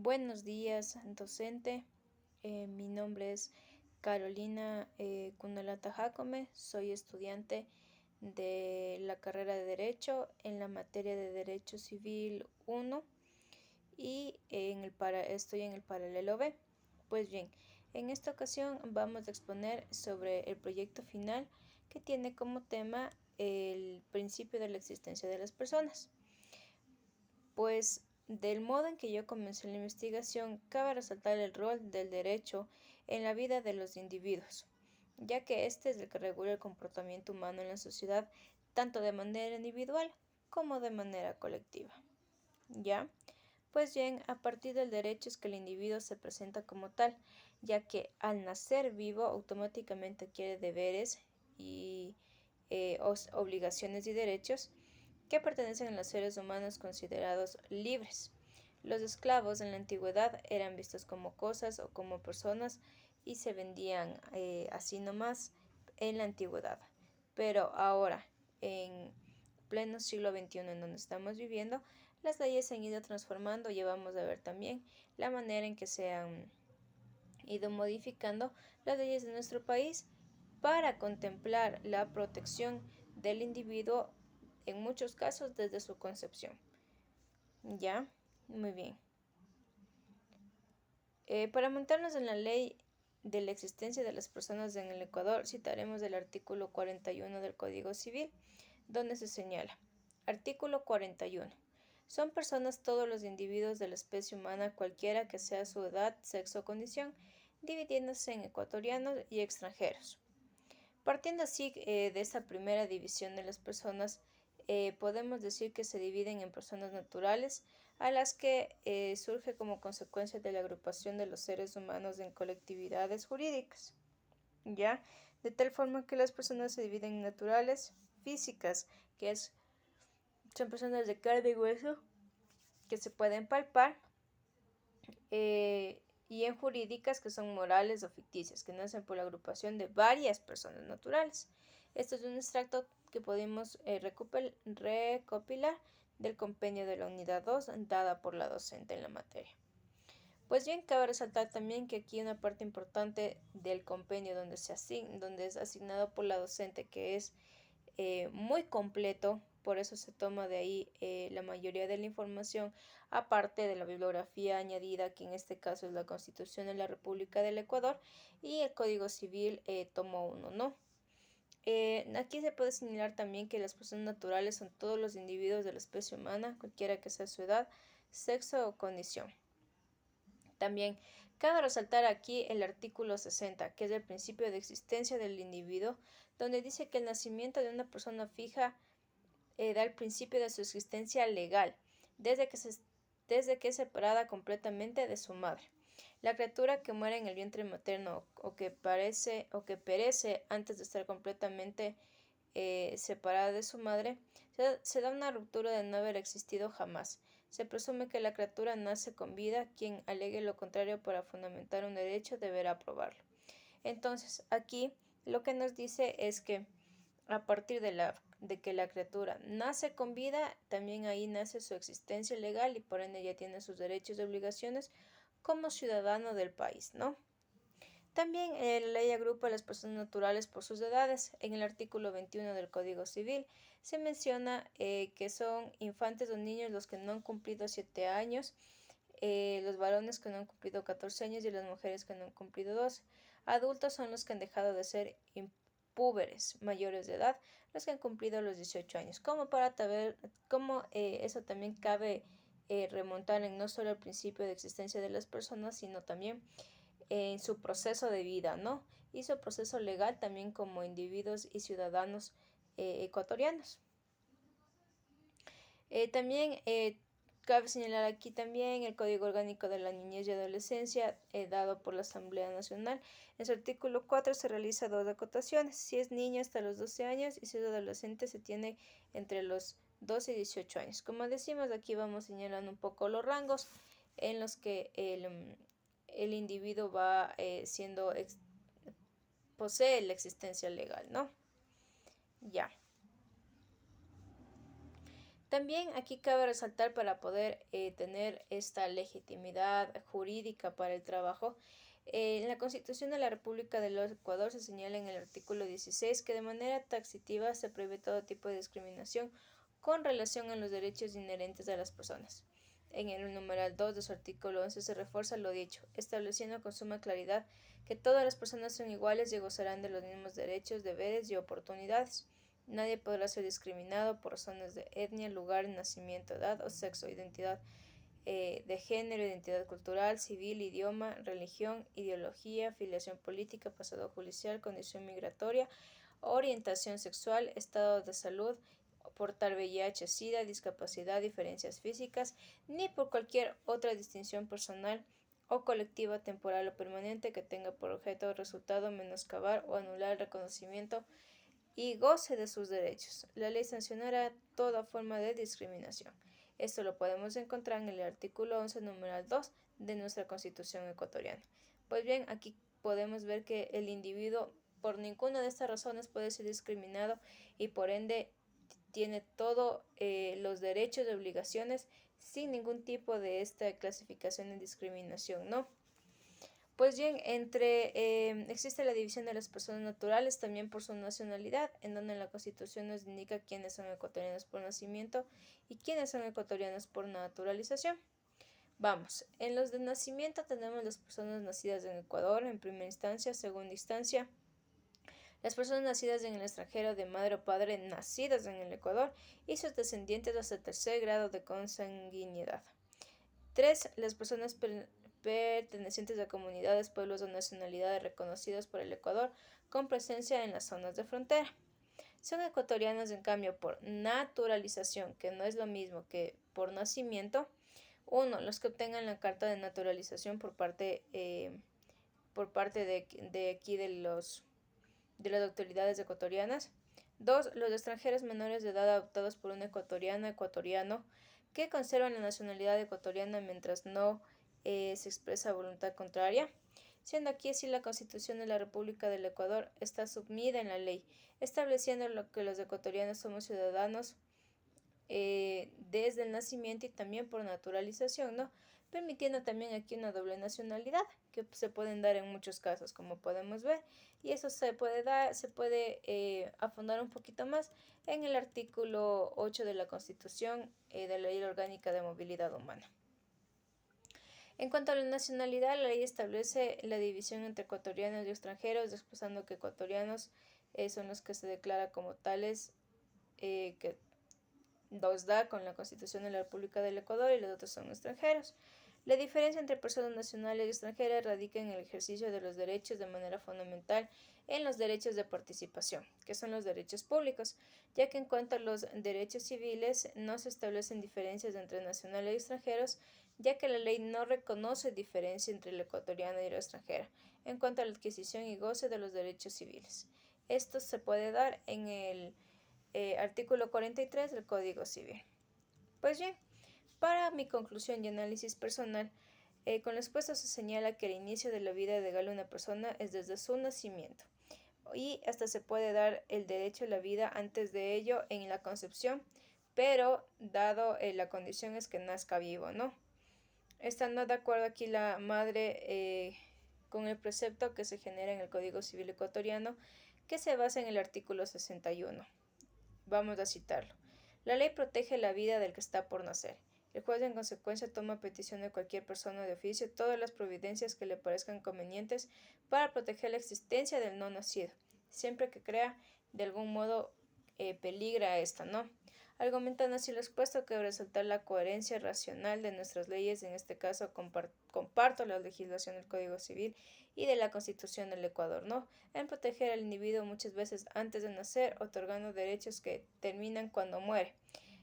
Buenos días, docente. Mi nombre es Carolina Cunalata Jacome. Soy estudiante de la carrera de Derecho en la materia de Derecho Civil 1 y estoy en el paralelo B. Pues bien, en esta ocasión vamos a exponer sobre el proyecto final que tiene como tema el principio de la existencia de las personas. Pues del modo en que yo comencé la investigación, cabe resaltar el rol del derecho en la vida de los individuos, ya que este es el que regula el comportamiento humano en la sociedad, tanto de manera individual como de manera colectiva. ¿Ya? Pues bien, a partir del derecho es que el individuo se presenta como tal, ya que al nacer vivo automáticamente adquiere deberes y obligaciones y derechos que pertenecen a los seres humanos considerados libres. Los esclavos en la antigüedad eran vistos como cosas o como personas y se vendían así nomás en la antigüedad. Pero ahora, en pleno siglo XXI en donde estamos viviendo, las leyes se han ido transformando y vamos a ver también la manera en que se han ido modificando las leyes de nuestro país para contemplar la protección del individuo en muchos casos desde su concepción. ¿Ya? Muy bien. Para montarnos en la ley de la existencia de las personas en el Ecuador, citaremos el artículo 41 del Código Civil, donde se señala: Artículo 41. Son personas todos los individuos de la especie humana, cualquiera que sea su edad, sexo o condición, dividiéndose en ecuatorianos y extranjeros. Partiendo así de esta primera división de las personas, podemos decir que se dividen en personas naturales, a las que surge como consecuencia de la agrupación de los seres humanos en colectividades jurídicas, ¿ya? De tal forma que las personas se dividen en naturales, físicas, son personas de carne y hueso que se pueden palpar, y en jurídicas, que son morales o ficticias, que nacen por la agrupación de varias personas naturales. Esto es un extracto que podemos recopilar del compendio de la unidad 2 dada por la docente en la materia. Pues bien, cabe resaltar también que aquí una parte importante del compendio donde es asignado por la docente, que es muy completo, por eso se toma de ahí la mayoría de la información, aparte de la bibliografía añadida, que en este caso es la Constitución de la República del Ecuador y el Código Civil tomo 1, ¿no? Aquí se puede señalar también que las personas naturales son todos los individuos de la especie humana, cualquiera que sea su edad, sexo o condición. También cabe resaltar aquí el artículo 60, que es el principio de existencia del individuo, donde dice que el nacimiento de una persona fija da el principio de su existencia legal, desde que es separada completamente de su madre. La criatura que muere en el vientre materno o que perece antes de estar completamente separada de su madre, se da una ruptura de no haber existido jamás. Se presume que la criatura nace con vida. Quien alegue lo contrario para fundamentar un derecho deberá probarlo. Entonces, aquí lo que nos dice es que a partir de que la criatura nace con vida, también ahí nace su existencia legal y por ende ya tiene sus derechos y obligaciones como ciudadano del país, ¿no? También la ley agrupa a las personas naturales por sus edades. En el artículo 21 del Código Civil se menciona que son infantes o niños los que no han cumplido 7 años, los varones que no han cumplido 14 años y las mujeres que no han cumplido 12. Adultos son los que han dejado de ser púberes mayores de edad, los que han cumplido los 18 años. Como para saber cómo eso también cabe remontar en no solo el principio de existencia de las personas, sino también en su proceso de vida, ¿no? Y su proceso legal también como individuos y ciudadanos ecuatorianos. También cabe señalar aquí también el Código Orgánico de la Niñez y Adolescencia dado por la Asamblea Nacional. En su artículo 4 se realiza dos acotaciones: si es niño hasta los 12 años y si es adolescente se tiene entre los 12 y 18 años. Como decimos, aquí vamos señalando un poco los rangos en los que el individuo va posee la existencia legal, ¿no? Ya. También aquí cabe resaltar para poder tener esta legitimidad jurídica para el trabajo. En la Constitución de la República del Ecuador se señala en el artículo 16 que de manera taxativa se prohíbe todo tipo de discriminación con relación a los derechos inherentes a las personas. En el numeral 2 de su artículo 11 se refuerza lo dicho, estableciendo con suma claridad que todas las personas son iguales y gozarán de los mismos derechos, deberes y oportunidades. Nadie podrá ser discriminado por razones de etnia, lugar, nacimiento, edad o sexo, identidad de género, identidad cultural, civil, idioma, religión, ideología, filiación política, pasado judicial, condición migratoria, orientación sexual, estado de salud, portar VIH, SIDA, discapacidad, diferencias físicas, ni por cualquier otra distinción personal o colectiva, temporal o permanente que tenga por objeto o resultado menoscabar o anular el reconocimiento y goce de sus derechos. La ley sancionará toda forma de discriminación. Esto lo podemos encontrar en el artículo 11, numeral 2 de nuestra Constitución ecuatoriana. Pues bien, aquí podemos ver que el individuo por ninguna de estas razones puede ser discriminado y por ende tiene todos los derechos y obligaciones sin ningún tipo de esta clasificación de discriminación, ¿no? Pues bien, existe la división de las personas naturales también por su nacionalidad, en donde la Constitución nos indica quiénes son ecuatorianos por nacimiento y quiénes son ecuatorianos por naturalización. Vamos, en los de nacimiento tenemos las personas nacidas en Ecuador en primera instancia, segunda instancia, las personas nacidas en el extranjero de madre o padre nacidas en el Ecuador y sus descendientes hasta el tercer grado de consanguinidad. 3. Las personas pertenecientes a comunidades, pueblos o nacionalidades reconocidos por el Ecuador con presencia en las zonas de frontera. Son ecuatorianos, en cambio, por naturalización, que no es lo mismo que por nacimiento. 1. Los que obtengan la carta de naturalización por parte de aquí de las autoridades ecuatorianas. 2. Los extranjeros menores de edad adoptados por una ecuatoriano que conservan la nacionalidad ecuatoriana mientras no se expresa voluntad contraria, siendo aquí así la Constitución de la República del Ecuador está submida en la ley, estableciendo lo que los ecuatorianos somos ciudadanos desde el nacimiento y también por naturalización, ¿no? Permitiendo también aquí una doble nacionalidad que se pueden dar en muchos casos, como podemos ver, y eso se puede afondar un poquito más en el artículo 8 de la Constitución de la Ley Orgánica de Movilidad Humana. En cuanto a la nacionalidad, la ley establece la división entre ecuatorianos y extranjeros, expresando que ecuatorianos son los que se declaran como tales, que los da con la Constitución de la República del Ecuador, y los otros son extranjeros. La diferencia entre personas nacionales y extranjeras radica en el ejercicio de los derechos de manera fundamental en los derechos de participación, que son los derechos públicos, ya que en cuanto a los derechos civiles no se establecen diferencias entre nacionales y extranjeros, ya que la ley no reconoce diferencia entre el ecuatoriano y el extranjero en cuanto a la adquisición y goce de los derechos civiles. Esto se puede dar en el artículo 43 del Código Civil. Pues bien, para mi conclusión y análisis personal, con lo expuesto se señala que el inicio de la vida legal de una persona es desde su nacimiento y hasta se puede dar el derecho a la vida antes de ello en la concepción, pero dado la condición es que nazca vivo, ¿no? Estando de acuerdo aquí la madre con el precepto que se genera en el Código Civil ecuatoriano, que se basa en el artículo 61. Vamos a citarlo. La ley protege la vida del que está por nacer. El juez en consecuencia toma a petición de cualquier persona de oficio todas las providencias que le parezcan convenientes para proteger la existencia del no nacido, siempre que crea de algún modo peligra a esta, ¿no? Argumentando así lo expuesto, que resaltar la coherencia racional de nuestras leyes, en este caso comparto la legislación del Código Civil y de la Constitución del Ecuador, ¿no? En proteger al individuo muchas veces antes de nacer, otorgando derechos que terminan cuando muere,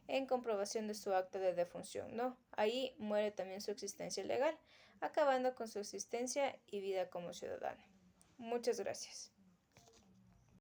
en comprobación de su acto de defunción, ¿no? Ahí muere también su existencia legal, acabando con su existencia y vida como ciudadano. Muchas gracias.